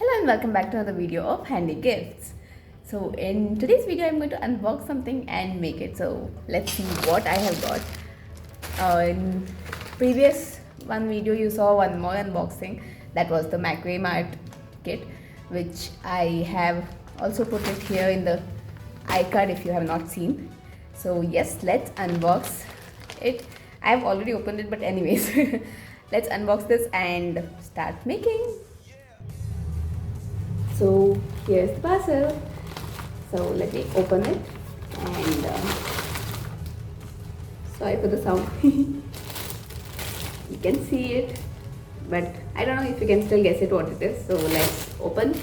Hello and welcome back to another video of Handy Gifts. So in today's video I'm going to unbox something and make it. So let's see what I have got. In previous one video you saw one more unboxing, that was the macrame art kit, which I have also put it here in the iCard if you have not seen. So yes, let's unbox it. I have already opened it, but anyways let's unbox this and start making. So here's the parcel. So let me open it and sorry for the sound. You can see it, but I don't know if you can still guess it what it is. So let's open.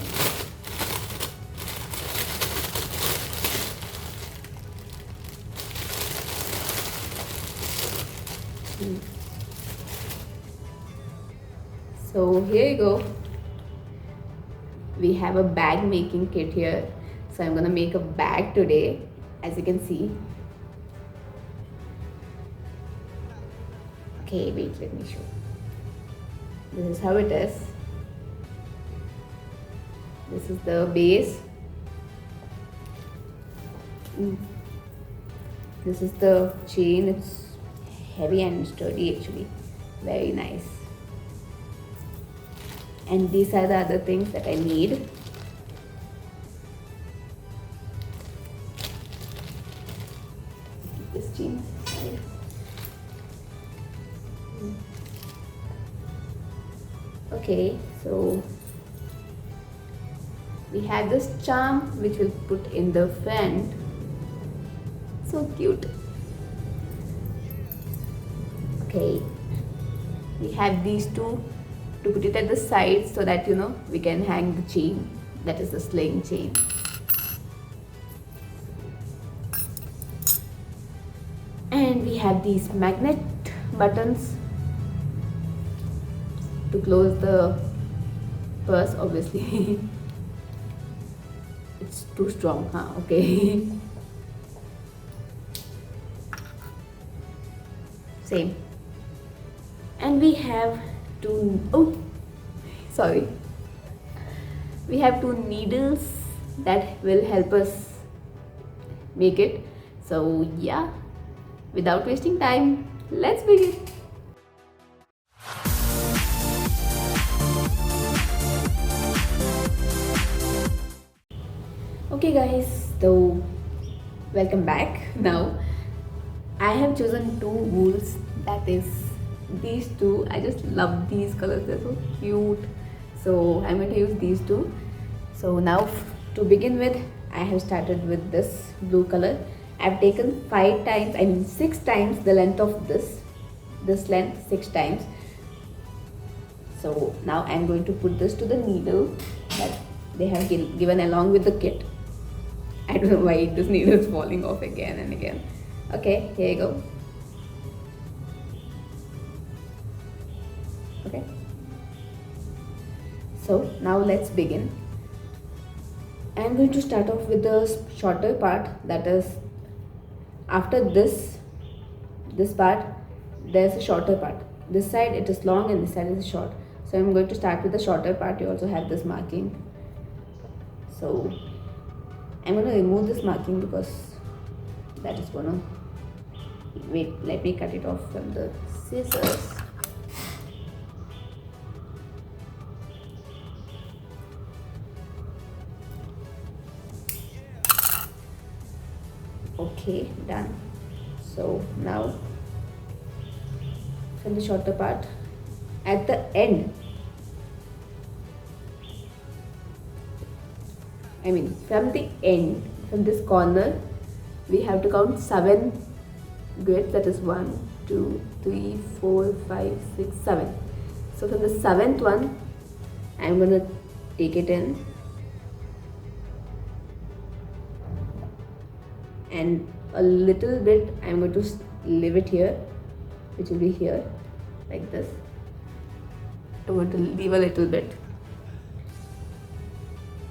So here you go. We have a bag making kit here. So I'm gonna make a bag today, as you can see. Okay, wait, let me show. This is how it is. This is the base. This is the chain. It's heavy and sturdy actually. Very nice. And these are the other things that I need. Keep this chain aside. Okay, so we have this charm which we'll put in the front. So cute. Okay, we have these two to put it at the side so that we can hang the chain, that is the sling chain. And we have these magnet buttons to close the purse, obviously. It's too strong, huh? Okay. Same. And we have we have two needles that will help us make it. So yeah, without wasting time, let's begin. Okay guys, so welcome back. Now I have chosen two wools, that is these two. I just love these colors, they're so cute. So I'm going to use these two. So now to begin with, I have started with this blue color. I've taken 6 times the length of this length, 6 times. So now I'm going to put this to the needle that they have given along with the kit. I don't know why this needle is falling off again and again. Okay, here you go. Okay, so now let's begin. I'm going to start off with the shorter part, that is after this part there's a shorter part. This side it is long and this side is short. So I'm going to start with the shorter part. You also have this marking. So I'm going to remove this marking because that is going to, wait, let me cut it off from the scissors. Okay, done. So now from the shorter part, at the end, from the end, from this corner, we have to count 7 grids, that is 1, 2, 3, 4, 5, 6, 7. So from the 7th one, I'm gonna take it in and a little bit I'm going to leave it here, which will be here like this. I'm going to leave a little bit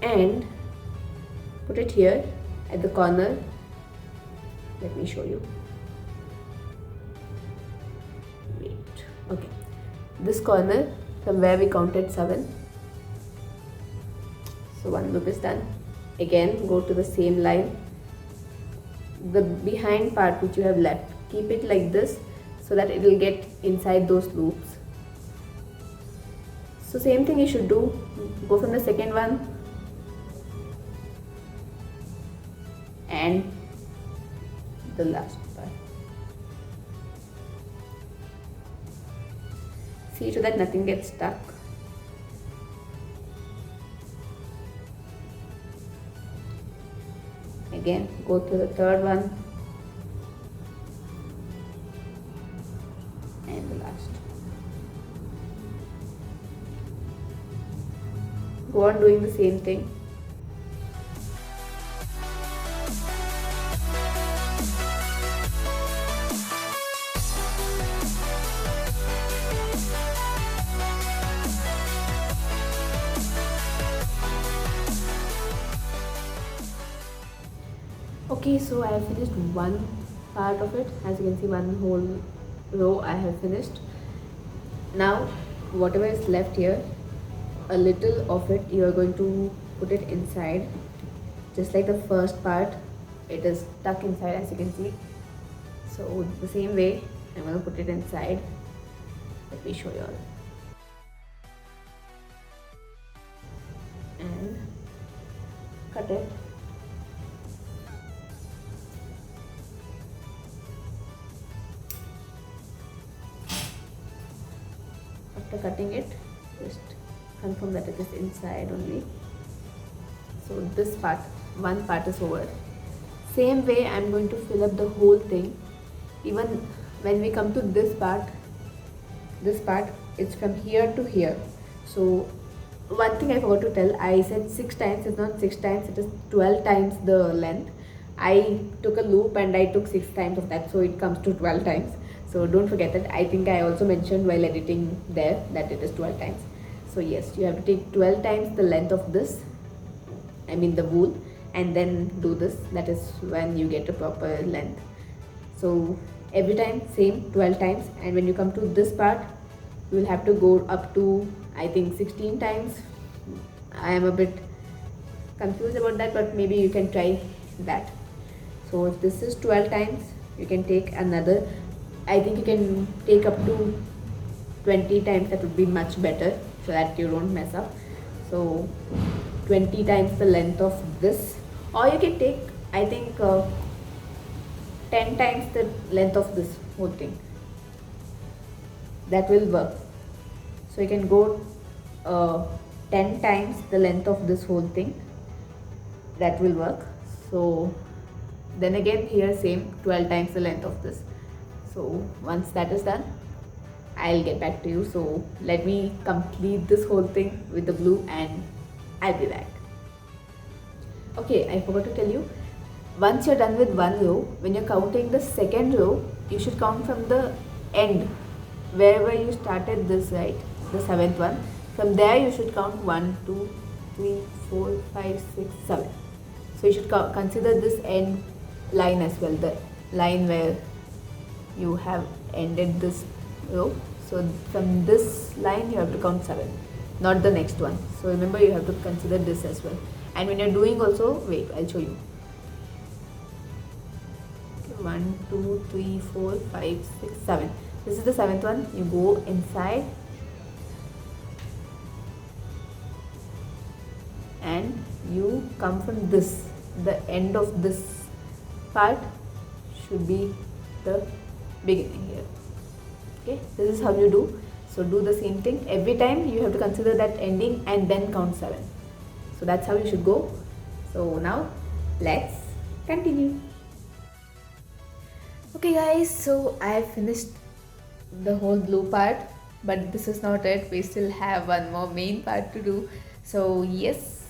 and put it here at the corner. Let me show you. Wait, okay, this corner from where we counted 7, So one loop is done. Again, go to the same line. The behind part which you have left, keep it like this so that it will get inside those loops. So same thing you should do. Go from the second one and the last part. See so that nothing gets stuck. Again, go to the third one and the last. Go on doing the same thing. Okay, so I have finished one part of it. As you can see, one whole row I have finished. Now whatever is left here, a little of it you are going to put it inside, just like the first part. It is stuck inside, as you can see. So the same way I'm going to put it inside. Let me show you all. And cut it. After cutting it, just confirm that it is inside only. So this part, one part is over. Same way I'm going to fill up the whole thing. Even when we come to this part it's from here to here. So one thing I forgot to tell, I said 6 times. It's not 6 times, it is 12 times the length. I took a loop and I took 6 times of that, so it comes to 12 times. So don't forget that. I think I also mentioned while editing there that it is 12 times. So yes, you have to take 12 times the length of this, I mean the wool, and then do this. That is when you get a proper length. So every time same 12 times, and when you come to this part you will have to go up to I think 16 times. I am a bit confused about that, but maybe you can try that. So if this is 12 times, you can take another, I think you can take up to 20 times. That would be much better so that you don't mess up. So 20 times the length of this, or you can take I think 10 times the length of this whole thing. That will work. So you can go 10 times the length of this whole thing. That will work. So then again here same 12 times the length of this. So once that is done, I'll get back to you. So let me complete this whole thing with the blue and I'll be back. Okay, I forgot to tell you, once you're done with one row, when you're counting the second row, you should count from the end, wherever you started this, right, the 7th one. From there you should count 1, 2, 3, 4, 5, 6, 7. So you should consider this end line as well, the line where you have ended this row. So from this line you have to count 7, not the next one. So remember, you have to consider this as well. And when you're doing also, wait, I'll show you. 1, 2, 3, 4, 5, 6, 7. This is the 7th one. You go inside and you come from this. The end of this part should be the beginning here. Okay, this is how you do. So do the same thing every time. You have to consider that ending and then count 7. So that's how you should go. So now let's continue. Okay guys, so I have finished the whole blue part, but this is not it. We still have one more main part to do. So yes,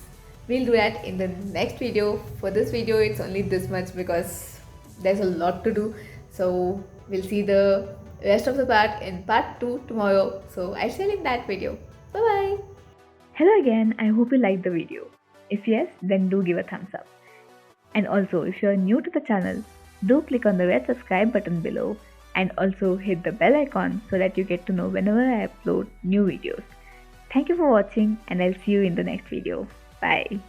we'll do that in the next video. For this video it's only this much because there's a lot to do. So we'll see the rest of the part in part 2 tomorrow. So I'll see you in that video. Bye bye. Hello again. I hope you liked the video. If yes, then do give a thumbs up. And also, if you are new to the channel, do click on the red subscribe button below and also hit the bell icon so that you get to know whenever I upload new videos. Thank you for watching and I'll see you in the next video. Bye.